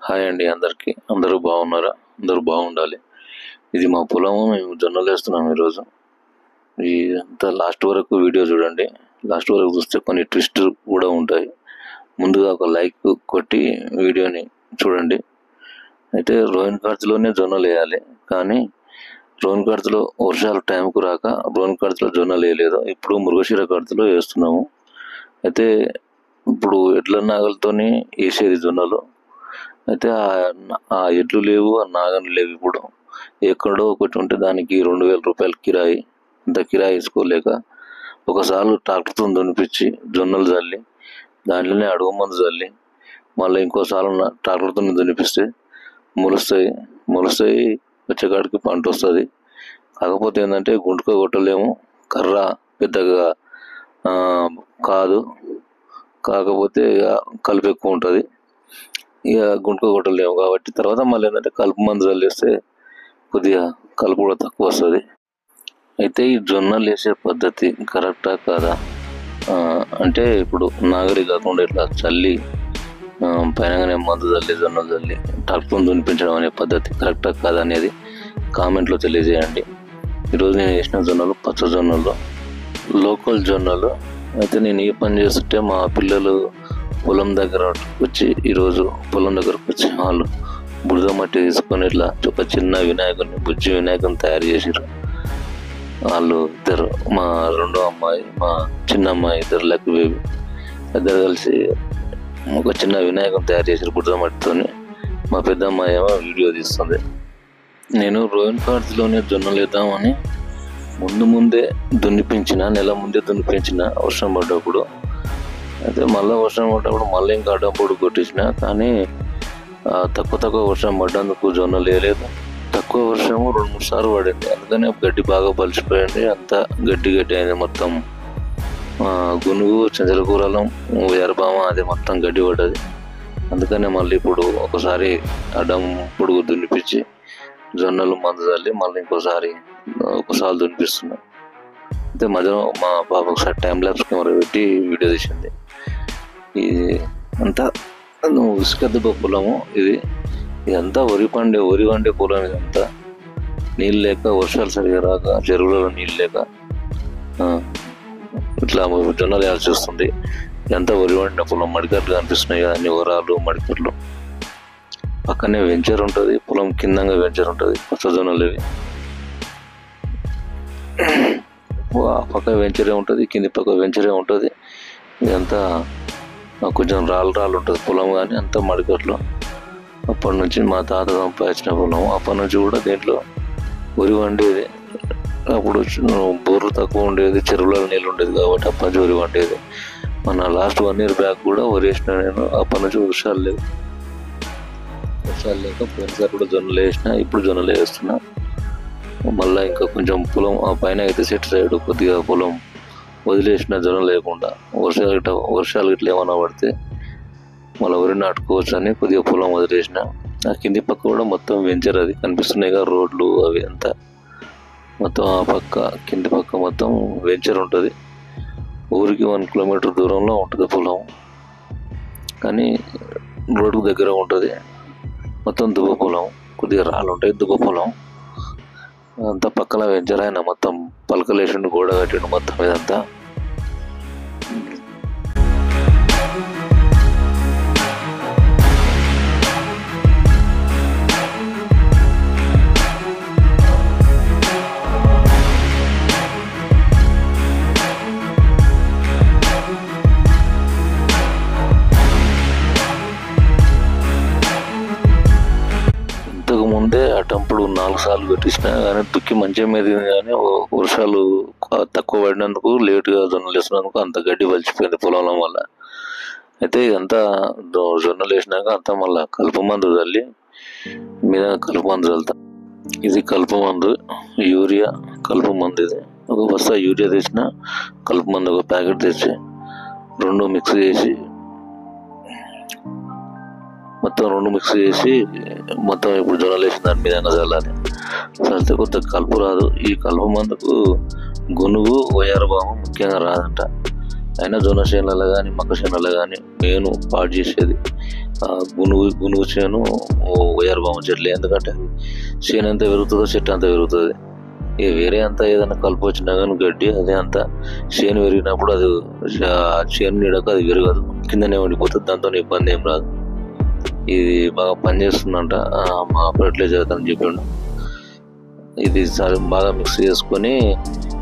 Hi అండి అందరికీ. అందరూ బాగున్నారా? అందరూ బాగుండాలి. ఇది మా పొలము. మేము జొన్నలు వేస్తున్నాం ఈరోజు. ఈ అంతా లాస్ట్ వరకు వీడియో చూడండి. లాస్ట్ వరకు చూస్తే కొన్ని ట్విస్ట్ కూడా ఉంటాయి. ముందుగా ఒక లైక్ కొట్టి వీడియోని చూడండి. అయితే రోహిన్ కార్డ్స్లోనే జొన్నలు వేయాలి, కానీ రోహిన్ కార్డ్స్లో వర్షాలు టైంకు రాక రోహిన్ కార్డ్స్లో జొన్నలు వేయలేదు. ఇప్పుడు మృగశిర కార్డ్స్లో వేస్తున్నాము. అయితే ఇప్పుడు ఎడ్ల నాగలతోని వేసేది జొన్నలు. అయితే ఆ ఎడ్లు లేవు, ఆ నాగన్లు లేవు. ఇప్పుడు ఎక్కడో ఒకటి ఉంటే దానికి 2000 రూపాయలు కిరాయి. అంత కిరాయి వేసుకోలేక ఒకసారి ట్రాక్టర్తో దునిపించి జొన్నలు చల్లి దాంట్లోనే అడుగు మందు చల్లి మళ్ళీ ఇంకోసారి ట్రాక్టర్తో దునిపిస్తే మొలుస్తాయి వచ్చేకాడికి పంట వస్తుంది. కాకపోతే ఏంటంటే గుంటుక కొట్టలేము, కర్ర పెద్దగా కాదు, కాకపోతే కలుపు ఎక్కువ ఉంటుంది. ఇక గుంటుక కొట్టలేము కాబట్టి తర్వాత మళ్ళీ ఏంటంటే కలుపు మందు చల్లేస్తే కొద్దిగా కలుపు కూడా తక్కువ వస్తుంది. అయితే ఈ జొన్నలు వేసే పద్ధతి కరెక్టా కాదా అంటే ఇప్పుడు నాగలి కాకుండా ఇట్లా చల్లి పైనగానే మందు చల్లి జొన్నలు చల్లి ట్రాక్టర్ దునిపించడం అనే పద్ధతి కరెక్టా కాదా అనేది కామెంట్లో తెలియజేయండి. ఈరోజు నేను వేసిన జొన్నలు పచ్చ జొన్నలు, లోకల్ జొన్నలు. అయితే నేను ఈ పని చేస్తుంటే మా పిల్లలు పొలం దగ్గర వచ్చి ఈరోజు పొలం దగ్గరకు వచ్చి వాళ్ళు బురద మట్టి తీసుకొని ఇట్లా ఒక చిన్న వినాయకుని, బుజ్జి వినాయకుని తయారు చేసారు. వాళ్ళు ఇద్దరు, మా రెండో అమ్మాయి, మా చిన్న అమ్మాయి, ఇద్దరు లక్కీ బేబీ, ఇద్దరు కలిసి ఒక చిన్న వినాయకుని తయారు చేసారు బురద మట్టితోని. మా పెద్ద అమ్మాయి ఏమో వీడియో తీస్తుంది. నేను రోహిన్ కార్డ్స్లోనే జొన్నలు వేద్దామని ముందే దున్నిపించిన, నెల ముందే దున్నిపించిన వర్షం పడ్డప్పుడు. అయితే మళ్ళీ వర్షం పడ్డప్పుడు మళ్ళీ ఇంకా అడ్డంపొడు కొట్టించిన, కానీ తక్కువ వర్షం పడ్డందుకు జొన్నలు వేయలేదు. తక్కువ వర్షము 2-3 సార్లు పడింది, అందుకనే గడ్డి బాగా పలిచిపోయింది. అంతా గడ్డి అయింది మొత్తం. గునుగు, చెంచలకూరలం, ఎరబామ అది మొత్తం గడ్డి పడ్డది. అందుకనే మళ్ళీ ఇప్పుడు ఒకసారి అడ్డం పొడుగు దున్నిపించి జొన్నలు మందు చల్లి మళ్ళీ ఒకసారి దున్నిపిస్తున్నాం. అయితే మధ్యలో మా పాప ఒకసారి టైం ల్యాప్స్ కెమెరా పెట్టి వీడియో తీసింది. ఇది అంతా ఇసుక దుబ్బ పొలము. ఇదంతా వరి వండే పొలం. ఇదంతా నీళ్ళు లేక, వర్షాలు సరిగా రాక, చెరువులలో నీళ్ళు లేక ఇట్లా జొన్నలు వేయాల్సి వస్తుంది. ఇదంతా వరి వండిన పొలం. మడికట్లు కనిపిస్తున్నాయి కదా, అన్ని వరాలు మడికట్లు. పక్కనే వెంచర్ ఉంటుంది, పొలం కిందంగా వెంచర్ ఉంటుంది. పచ్చజొన్నలు ఇవి. పక్క వెంచరే ఉంటుంది, కింది పక్క వెంచరే ఉంటుంది. ఇదంతా కొంచెం రాళ్ళు ఉంటుంది పొలం, కానీ అంతా మడికట్లు. అప్పటి నుంచి మా తాత సంపాదించిన పొలం. అప్పటి నుంచి కూడా దీంట్లో వరి వండేది. అప్పుడు బోర్లు తక్కువ ఉండేది, చెరువులలో నీళ్ళు ఉండేది కాబట్టి అప్పటి నుంచి వరి వండేది. మన లాస్ట్ 1 year బ్యాక్ కూడా వరి వేసిన నేను. అప్పటి నుంచి వర్షాలు లేక పోయినసారి కూడా జొన్నలు వేసిన, ఇప్పుడు జొన్నలు వేస్తున్నా. మళ్ళీ ఇంకా కొంచెం పొలం ఆ పైన అయితే సెట్ సైడ్ కొద్దిగా పొలం వదిలేసిన జొన్న లేకుండా, వర్షాలు ఇట్లా ఏమైనా పడితే మళ్ళీ వరి నాటుకోవచ్చు అని కొద్దిగా పొలం వదిలేసిన. ఆ కింది పక్క కూడా మొత్తం వెంచర్, అది కనిపిస్తున్నాయి కదా రోడ్లు అవి అంతా. మొత్తం ఆ పక్క కింది పక్క మొత్తం వెంచర్ ఉంటుంది. ఊరికి 1 kilometer దూరంలో ఉంటుంది పొలం, కానీ రోడ్డుకు దగ్గర ఉంటుంది. మొత్తం దుబ్బ పొలం, కొద్దిగా రాళ్ళు ఉంటాయి. దుబ్బ పొలం అంతా పక్కన వెంచర్. ఆయన మొత్తం పలకలేసిండు, గోడ కట్టిండు మొత్తం ఇదంతా. ముందే అటంపుడు 4 సార్లు కట్టించిన, కానీ దుక్కి మంచిగా మీద, కానీ వర్షాలు తక్కువ పడినందుకు, లేటుగా జొన్నలు వేసినందుకు అంత గడ్డి పలిచిపోయింది పొలంలో వల్ల. అయితే ఇదంతా జొన్నలు వేసినాక అంతా మళ్ళీ కలుపు మందు చల్లి మీద కలుపు మందు చల్లుతా. ఇది కలుపు మందు, యూరియా కలుపు మందు. ఇది ఒక బస్తా యూరియా తెచ్చిన, కలుపు మందు ఒక ప్యాకెట్ తెచ్చి 2 మిక్స్ చేసి మొత్తం ఇప్పుడు జొన్నలు వేసిన దాని మీద చల్లాలి. చల్లితే కొద్దిగా కలుపు రాదు. ఈ కలుపు మందుకు గునుగు, వయ్యారబాము ముఖ్యంగా రాదంట. అయినా జొన్న చేనులలో కానీ, మక్క చేనులలో కానీ మెయిన్ పాడు చేసేది గునుగు చేను ఉయ్యారబామ చెట్లు. ఎందుకంటే చేను ఎంత పెరుగుతుందో చెట్టు అంత పెరుగుతుంది. ఇక వేరే అంతా ఏదైనా కలుపు వచ్చినా కానీ గడ్డి అదే అంతా చేను పెరిగినప్పుడు అది చేను నీడక అది పెరగదు, కిందనే ఉండిపోతుంది. దాంతో ఇబ్బంది ఏం రాదు. ఇది బాగా పనిచేస్తుందంట మా ఫర్టిలైజర్ అని చెప్పిండు. ఇది బాగా మిక్స్ చేసుకొని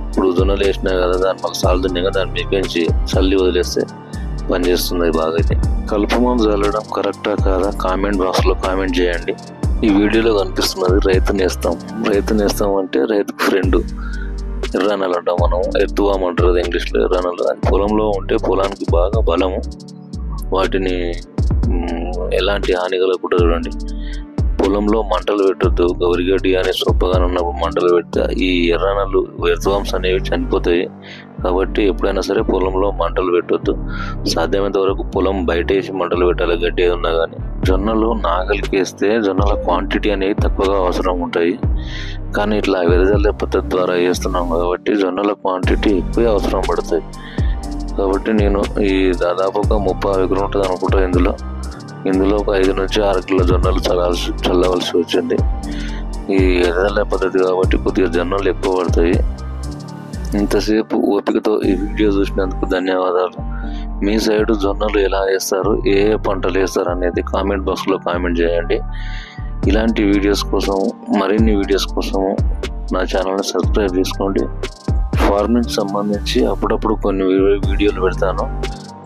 ఇప్పుడు జొన్నలు వేసినా కదా, దాన్ని మాకు సాలుతున్నాయి కదా, దాన్ని మెప్పించి చల్లి వదిలేస్తే పనిచేస్తుంది బాగా. అయితే కలుపు మందు చల్లడం కరెక్టా కాదా కామెంట్ బాక్స్లో కామెంట్ చేయండి. ఈ వీడియోలో కనిపిస్తున్నది రైతు నేస్తం. రైతు నేస్తం అంటే రైతుకు ఫ్రెండ్. ఎర్రనలు అంటాం మనం, ఎర్త్వామ్ అంటారు కదా ఇంగ్లీష్లో. ఎర్రనలు పొలంలో ఉంటే పొలానికి బాగా బలము. వాటిని ఎలాంటి హాని కలగకుండా చూడండి. పొలంలో మంటలు పెట్టొద్దు. గౌరిగడ్డి కానీ సొప్పగా ఉన్నప్పుడు మంటలు పెడితే ఈ ఎర్రనలు ఎర్త్వామ్స్ అనేవి చనిపోతాయి. కాబట్టి ఎప్పుడైనా సరే పొలంలో మంటలు పెట్టొద్దు. సాధ్యమైనంత వరకు పొలం బయట వేసి మంటలు పెట్టాలి, గడ్డి ఏది ఉన్నా కానీ. జొన్నలు నాగలికి వేస్తే జొన్నల క్వాంటిటీ అనేవి తక్కువగా అవసరం ఉంటాయి. కానీ ఇట్లా వెదజల్లే పద్ధతి ద్వారా వేస్తున్నాం కాబట్టి జొన్నల క్వాంటిటీ ఎక్కువే అవసరం పడుతుంది. కాబట్టి నేను ఈ దాదాపు ఒక 30 ఎకరం ఉంటుంది అనుకుంటా. ఇందులో ఒక 5 నుంచి 6 కిలో జొన్నలు చల్లవలసి వచ్చింది. ఈ వెదజల్లే పద్ధతి కాబట్టి కొద్దిగా జొన్నలు ఎక్కువ పడతాయి. ఇంతసేపు ఓపికతో ఈ వీడియో చూసినందుకు ధన్యవాదాలు. మీ సైడ్ జొన్నలు ఎలా వేస్తారు, ఏ పంటలు వేస్తారు అనేది కామెంట్ బాక్స్లో కామెంట్ చేయండి. ఇలాంటి వీడియోస్ కోసం, మరిన్ని వీడియోస్ కోసం నా ఛానల్ని సబ్స్క్రైబ్ చేసుకోండి. ఫార్మింగ్ సంబంధించి అప్పుడప్పుడు కొన్ని వీడియోలు పెడతాను.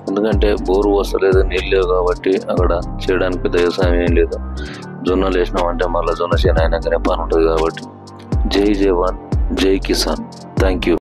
ఎందుకంటే బోరు వస్తలేదు, నీళ్ళు లేవు కాబట్టి అక్కడ చేయడానికి పెద్ద వ్యవసాయం ఏం లేదు. జొన్నలు వేసినామంటే మళ్ళీ జొన్న చేను అయినాకనే పని ఉంటుంది కాబట్టి. జై జవాన్, జై కిసాన్. Thank you.